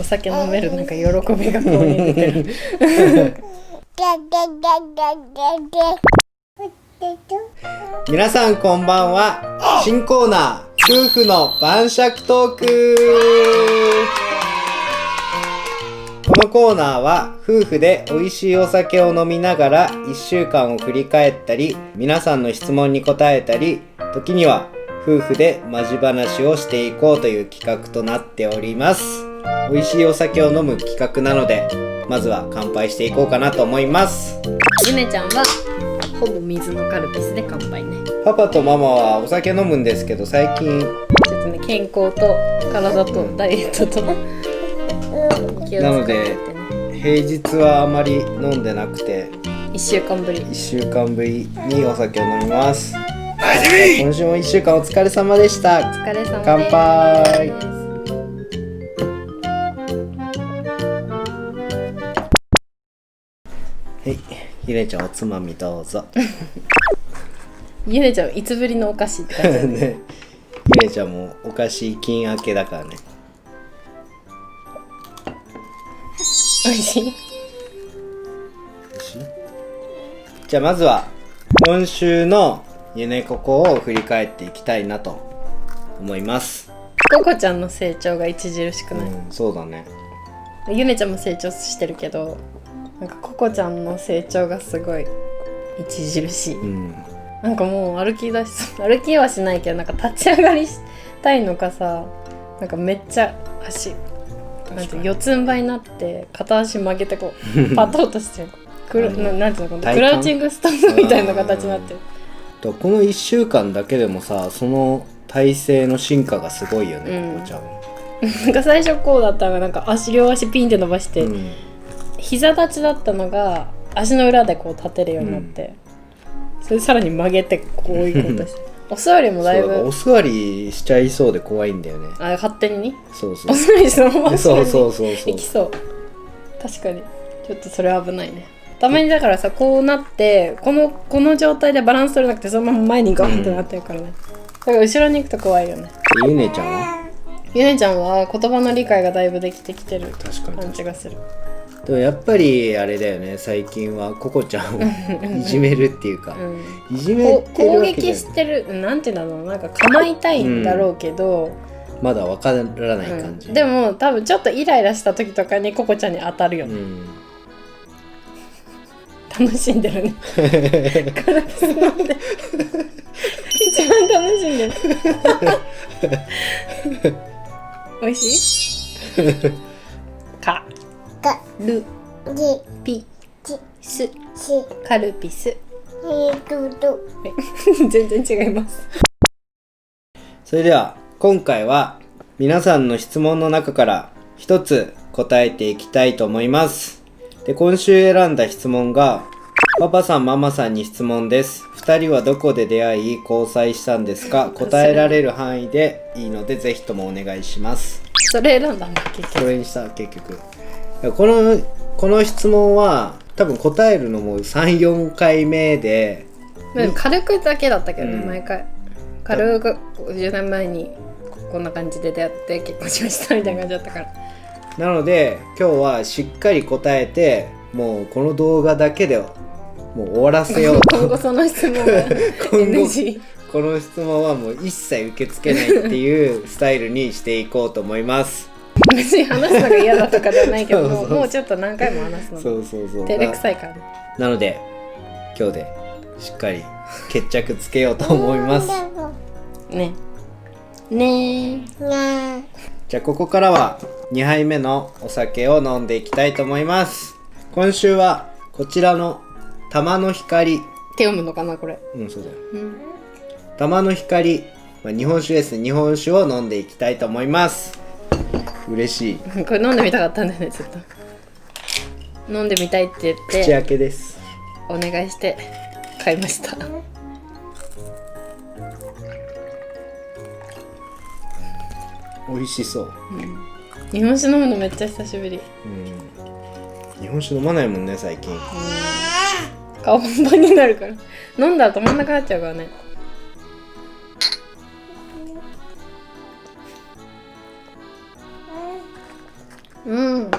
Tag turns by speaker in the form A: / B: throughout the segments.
A: お酒飲めるなんか喜びが顔に出てる
B: 皆さんこんばんは。新コーナー、夫婦の晩酌トーク。このコーナーは夫婦で美味しいお酒を飲みながら1週間を振り返ったり、皆さんの質問に答えたり、時には夫婦でマジ話をしていこうという企画となっております。美味しいお酒を飲む企画なので、まずは乾杯していこうかなと思います。
A: ゆめちゃんはほぼ水のカルピスで乾杯ね。
B: パパとママはお酒飲むんですけど、最近
A: ちょっとね、健康と体とダイエットと気をつけてね。
B: なので平日はあまり飲んでなくて、
A: 1週間ぶり
B: にお酒を飲みます。今週も1週間お疲れ様でした。
A: お疲れ様です。
B: 乾杯。はい、ゆねちゃんおつまみどうぞ。
A: ゆねちゃんいつぶりのお菓子って感じだね。
B: ね、ゆねちゃんもお菓子金明けだからね。
A: おいしい？
B: じゃあまずは今週のゆねここを振り返っていきたいなと思います。
A: ココちゃんの成長が著しくない？
B: そうだね。
A: ゆねちゃんも成長してるけど、なんかココちゃんの成長がすごい著しい、なんかもう歩きはしないけど、なんか立ち上がりしたいのかさ、なんかめっちゃ足なんて四つん這いになって片足曲げてこうパトッとしてなんていうの、クラウチングスタンドみたいな形になってる。
B: この1週間だけでもさ、その体勢の進化がすごいよね、ココちゃん。
A: なんか最初こうだったのが、なんか両足ピンって伸ばして、膝立ちだったのが足の裏でこう立てるようになって、それさらに曲げてこういうことしてお座りもだいぶ
B: お座りしちゃいそうで怖いんだよね。
A: 勝手にね。
B: そうそう。
A: お座りそのまま
B: そう
A: いきそう。確かにちょっとそれ危ないね。たまにだからさ、こうなってこの状態でバランス取れなくて、そのまま前にガンってなってるからね、だから後ろに行くと怖いよね。
B: ゆねちゃんは？
A: ゆねちゃんは言葉の理解がだいぶできてきてる感じがする。
B: でもやっぱりあれだよね、最近はココちゃんをいじめるっていうか、いじめてるわけじゃない、
A: 攻撃してる、なんていうんだろう、なんか構いたいんだろうけど、
B: まだ分からない感じ、
A: でも多分ちょっとイライラした時とかにココちゃんに当たるよね、楽しんでるねカルピス飲んで一番楽しんでるおいしいカルピスカルピス全然違います。
B: それでは今回は皆さんの質問の中から一つ答えていきたいと思います。で、今週選んだ質問が、パパさんママさんに質問です。2人はどこで出会い交際したんですか？答えられる範囲でいいのでぜひともお願いします。
A: それ選んだんだ結局。
B: それにした結局。この質問は多分答えるのも 3,4 回目で、
A: 軽くだけだったけどね、毎回軽く10年前にこんな感じで出会って結婚しましたみたいな感じだったから、
B: なので今日はしっかり答えて、もうこの動画だけでもう終わらせようと
A: 今後その質問はNG
B: この質問はもう一切受け付けないっていうスタイルにしていこうと思います。
A: 別に話すのが嫌だとかではないけどもうちょっと何回も話すの
B: そう
A: 照れくさいからね。
B: なので今日でしっかり決着つけようと思います
A: ね。
B: じゃあここからは2杯目のお酒を飲んでいきたいと思います。今週はこちらの玉の光
A: って読むのかなこれ。
B: そうだよ、玉の光、日本酒ですね。日本酒を飲んでいきたいと思います。嬉しい。
A: これ飲んでみたかったんだよね。ずっと飲んでみたいって言って
B: 口開けです。
A: お願いして買いました。
B: 美味しそう、
A: 日本酒飲むのめっちゃ久しぶり。
B: 日本酒飲まないもんね最近。
A: 顔パンパンになるから飲んだら止まんなくなっちゃうからね。うん。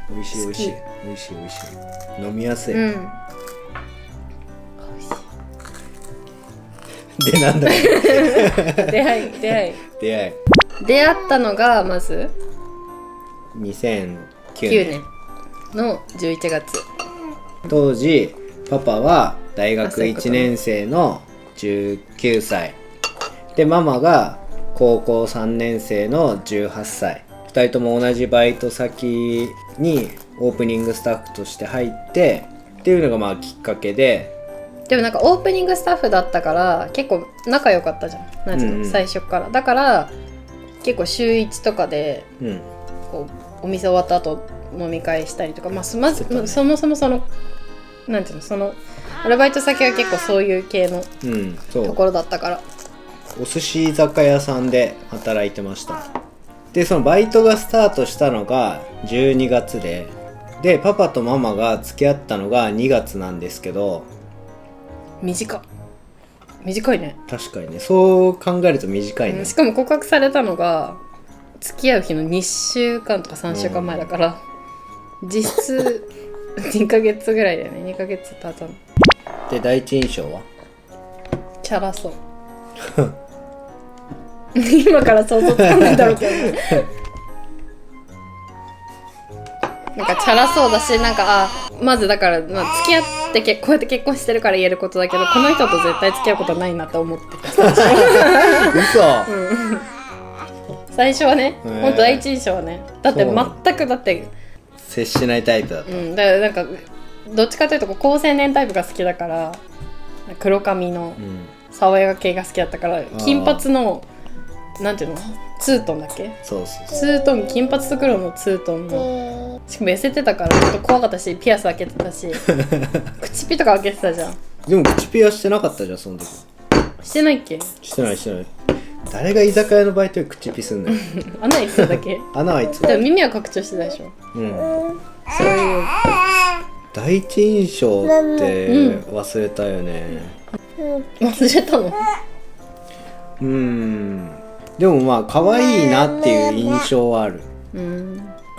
B: 美味しい美味しい美味しい美味しい。飲みやすい。
A: うん。
B: でなんだろう。
A: 出会い出会ったのがまず
B: 2009
A: 9
B: 年
A: 年の11月。
B: 当時パパは大学1年生の19歳で、ママが高校3年生の18歳。2人とも同じバイト先にオープニングスタッフとして入ってっていうのがまあきっかけで。
A: でもなんかオープニングスタッフだったから結構仲良かったじゃん、なんていうの、最初からだから結構週1とかで、こうお店終わった後飲み会したりとか、まず、ね、そもそもそのなんていうの、そのアルバイト先は結構そういう系のところだったから、
B: お寿司居酒屋さんで働いてました。でそのバイトがスタートしたのが12月でパパとママが付き合ったのが2月なんですけど、
A: 短いね。
B: 確かにね、そう考えると短いね、
A: しかも告白されたのが付き合う日の2週間とか3週間前だから、実質2ヶ月ぐらいだよね。2ヶ月経ったの
B: で第一印象は
A: チャラそう今から想像つかないだろうけどねなんかチャラそうだし、なんかまずだから、付き合ってこうやって結婚してるから言えることだけど、この人と絶対付き合うことはないなって思ってた
B: 嘘、
A: 最初はね、ほんと第一印象はね、だって全くだって
B: 接しないタイプだった、
A: だからなんかどっちかというと高青年タイプが好きだから、黒髪の爽やか系が好きだったから、金髪のなんていうの、ツートンだっけ、
B: そう
A: ツートン、金髪と黒のツートンの、しかも痩せてたからちょっと怖かったし、ピアス開けてたし口ピとか開けてたじゃん。
B: でも口ピアしてなかったじゃんその時。
A: してないっけ。
B: してない。誰が居酒屋のバイトで口ピすんのよ
A: 穴開いてただけ
B: 穴開いてた。
A: でも耳は拡張してたでしょ。そういう
B: 第一印象って忘れたよね、
A: 忘れたの。
B: でもまあ可愛いなっていう印象はある。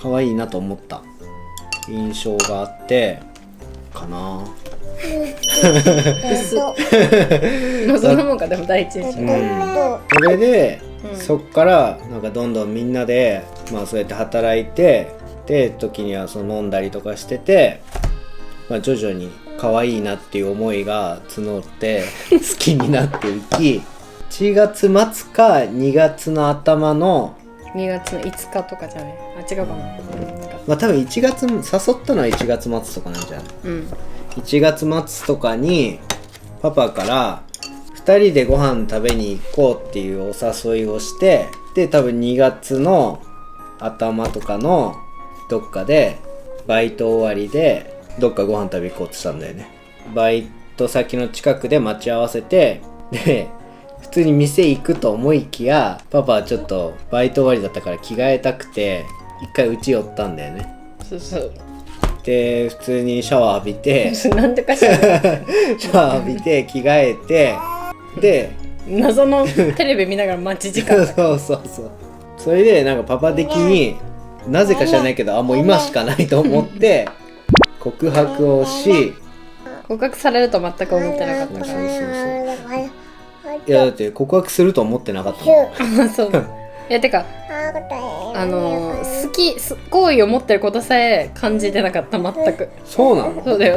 B: 可愛いなと思った印象があってかな。
A: そんなもんか。でも第一印象、
B: それで、そっからなんかどんどんみんなでまあそうやって働いて、で時にはその飲んだりとかしてて、まあ、徐々に可愛いなっていう思いが募って好きになっていき1月末か2月の頭の
A: 2月の5日とかじゃない、違うかな、
B: まあ多分1月誘ったのは1月末とかなんじゃない、1月末とかにパパから2人でご飯食べに行こうっていうお誘いをして、で多分2月の頭とかのどっかでバイト終わりでどっかご飯食べ行こうとしたんだよね。バイト先の近くで待ち合わせて、で普通に店行くと思いきや、パパはちょっとバイト終わりだったから着替えたくて一回家寄ったんだよね。
A: そう
B: で普通にシャワー浴びて
A: なんでかしらシ
B: ャワー浴びて着替えて、で
A: 謎のテレビ見ながら待ち時間
B: そうそれでなんかパパ的になぜか知らないけど、もう今しかないと思って告白をし、
A: 告白されると全く思ってなかったから。
B: いやだって告白すると思ってなかったもん
A: そういやてか好意を持ってることさえ感じてなかった、全く。
B: そうなの。
A: そうだよ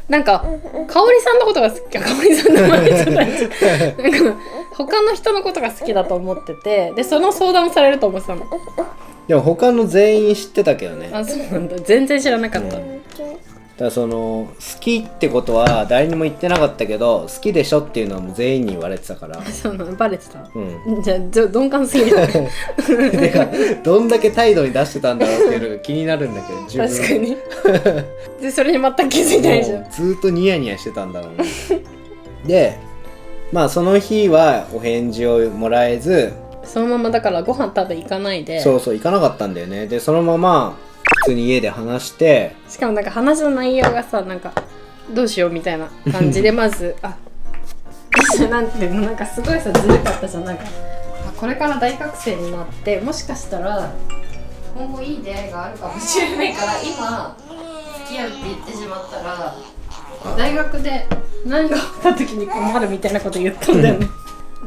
A: なんか香織さんのことが好き、香織さんの名前じゃないなんか他の人のことが好きだと思ってて、でその相談をされると思ってたの。
B: でも他の全員知ってたけどね。
A: そうなんだ、全然知らなかった、
B: だからその好きってことは誰にも言ってなかったけど、好きでしょっていうのはもう全員に言われてたから。
A: そうなの、バレてた。じゃあ鈍感すぎる
B: てかどんだけ態度に出してたんだろうっていうのが気になるんだけど、自分
A: 確かにでそれに全く気づいてないじゃん。
B: ずーっとニヤニヤしてたんだろうねでまあその日はお返事をもらえず、
A: そのままだからご飯食べ行かないで、
B: そう行かなかったんだよね。でそのまま普通に家で話して、
A: しかもなんか話の内容がさ、なんかどうしようみたいな感じでまずなんていうの、なんかすごいさずるかったじゃん。なんかこれから大学生になって、もしかしたら今後いい出会いがあるかもしれないから今付き合うって言ってしまったら大学で何が起きた時に困るみたいなこと言ったんだよね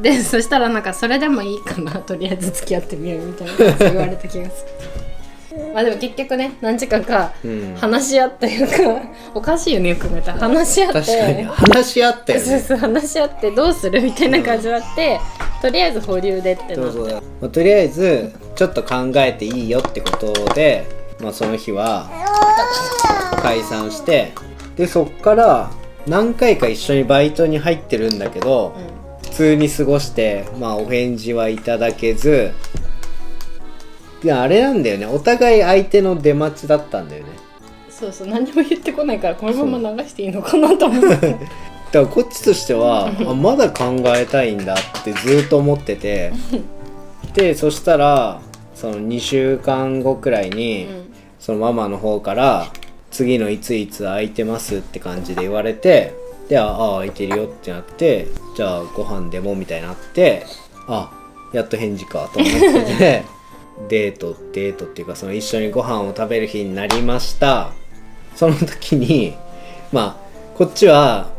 A: でそしたらなんかそれでもいいかなとりあえず付き合ってみようみたいな感じで言われた気がするまあでも結局ね何時間か話し合っていうか、おかしいよねよく考えたら話し合って
B: 確かに話し合ったよね。
A: そうそう話し合ってどうするみたいな感じになってとりあえず保留でってなって
B: そうそう、まあ、とりあえずちょっと考えていいよってことで、まあ、その日は解散して、でそっから何回か一緒にバイトに入ってるんだけど、普通に過ごして、まあお返事はいただけず、であれなんだよね、お互い相手の出待ちだったんだよね。
A: そうそう何も言ってこないからこのまま流していいのかなと思って
B: だからこっちとしてはあまだ考えたいんだってずっと思っててでそしたらその2週間後くらいに、そのママの方から次のいついつ空いてますって感じで言われて、であ空いてるよってなって、じゃあご飯でもみたいになって、あやっと返事かと思っててデートっていうかその一緒にご飯を食べる日になりました。その時にまあこっちは、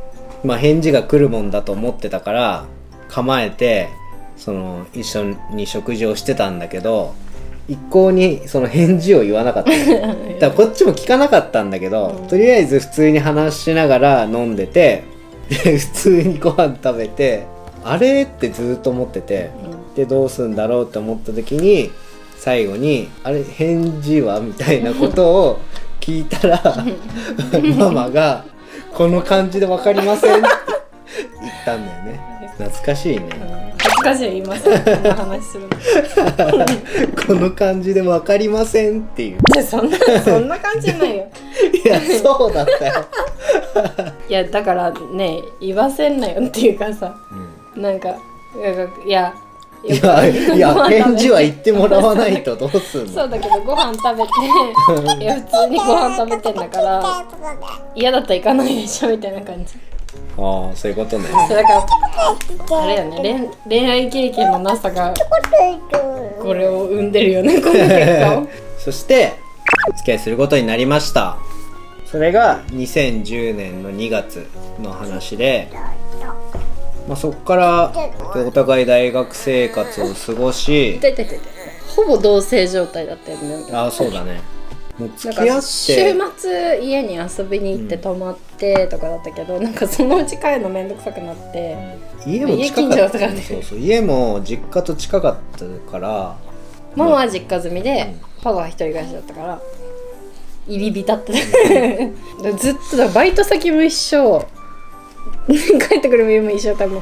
B: まあ、返事が来るもんだと思ってたから構えてその一緒に食事をしてたんだけど、一向にその返事を言わなかっただからこっちも聞かなかったんだけど、とりあえず普通に話しながら飲んでて、で普通にご飯食べて、あれってずっと思ってて、でどうすんだろうって思った時に最後にあれ返事はみたいなことを聞いたらママがこの感じで分かりませんって言ったんだよね。懐かしいね。
A: 恥ずかしい今さこんな話するの
B: この感じで分かりませんっていう。
A: いやそんな感じじゃないよ
B: いやそうだったよ
A: いやだからね言わせんなよっていうかさ、なんかいや
B: 返事は言ってもらわないとどうすんの
A: そうだけどご飯食べていや普通にご飯食べてんだから嫌だったら行かないでしょみたいな感じ。
B: ああそういうことね。
A: そうだからあれよね、恋愛経験のなさがこれを生んでるよねこの結果を
B: そしてお付き合いすることになりました。それが2010年の2月の話で、まあ、そこからお互い大学生活を過ごし、
A: ほぼ同棲状態だったよね。
B: ああそうだね。もう付き合って
A: 週末家に遊びに行って泊まってとかだったけど、なんかそのうち帰るのめんどくさくなって、
B: 家も近かった。そう家も実家と近かったから
A: ママは実家住みで、パパは一人暮らしだったから入り浸ってたずっとバイト先も一緒帰ってくる家も一緒、多分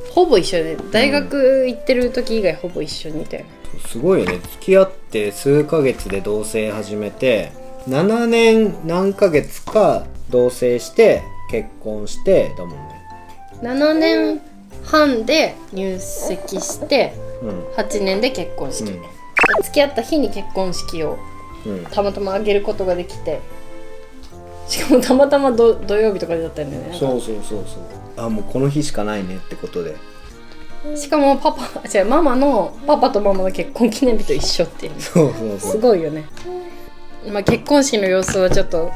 A: ほぼ一緒で、大学行ってる時以外ほぼ一緒にいたよね。
B: すごいよね。付き合って数ヶ月で同棲始めて7年何ヶ月か同棲して結婚してだもんね。
A: 7年半で入籍して、8年で結婚式、付き合った日に結婚式をたまたま挙げることができて、しかもたまたま土曜日とかだったんだよね。
B: そうあもうこの日しかないねってことで、
A: しかもママのパパとママの結婚記念日と一緒っていう、
B: そう
A: すごいよね。まあ、結婚式の様子はちょっと、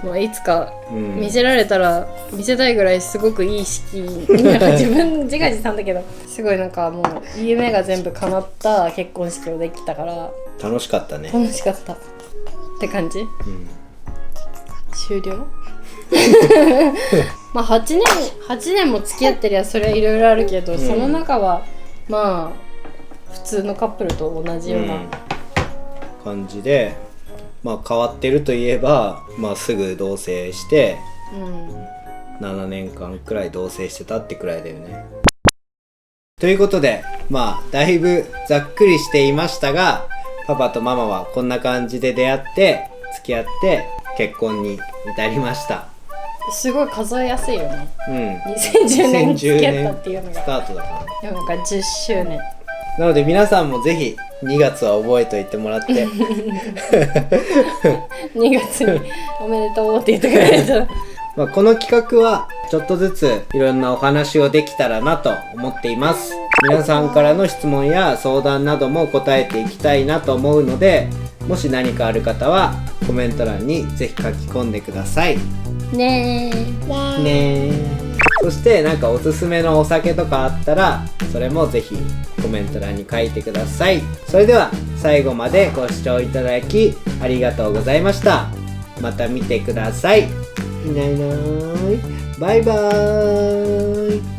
A: まあ、いつか見せられたら見せたいぐらいすごくいい式、なんか自分自画自賛だけどすごいなんかもう夢が全部叶った結婚式をできたから
B: 楽しかったね。
A: 楽しかったって感じ、終了まあ8年も付き合ってりゃそれはいろいろあるけど、その中はまあ普通のカップルと同じような、
B: 感じで、まあ変わってるといえば、まあすぐ同棲して、7年間くらい同棲してたってくらいだよね。ということで、まあだいぶざっくりしていましたが、パパとママはこんな感じで出会って付き合って結婚に至りました。
A: すごい数えやすいよね。2010年付き合ったっていうのが
B: スタートだからね。
A: でもなんか10周年
B: なので皆さんもぜひ2月は覚えておいてもらって
A: 2月におめでとうって言ってくれると
B: まあこの企画はちょっとずついろんなお話をできたらなと思っています。皆さんからの質問や相談なども答えていきたいなと思うので、もし何かある方はコメント欄にぜひ書き込んでください
A: ね
B: ね。そしてなんかおすすめのお酒とかあったらそれもぜひコメント欄に書いてください。それでは最後までご視聴いただきありがとうございました。また見てください。いないいない。バイバーイ。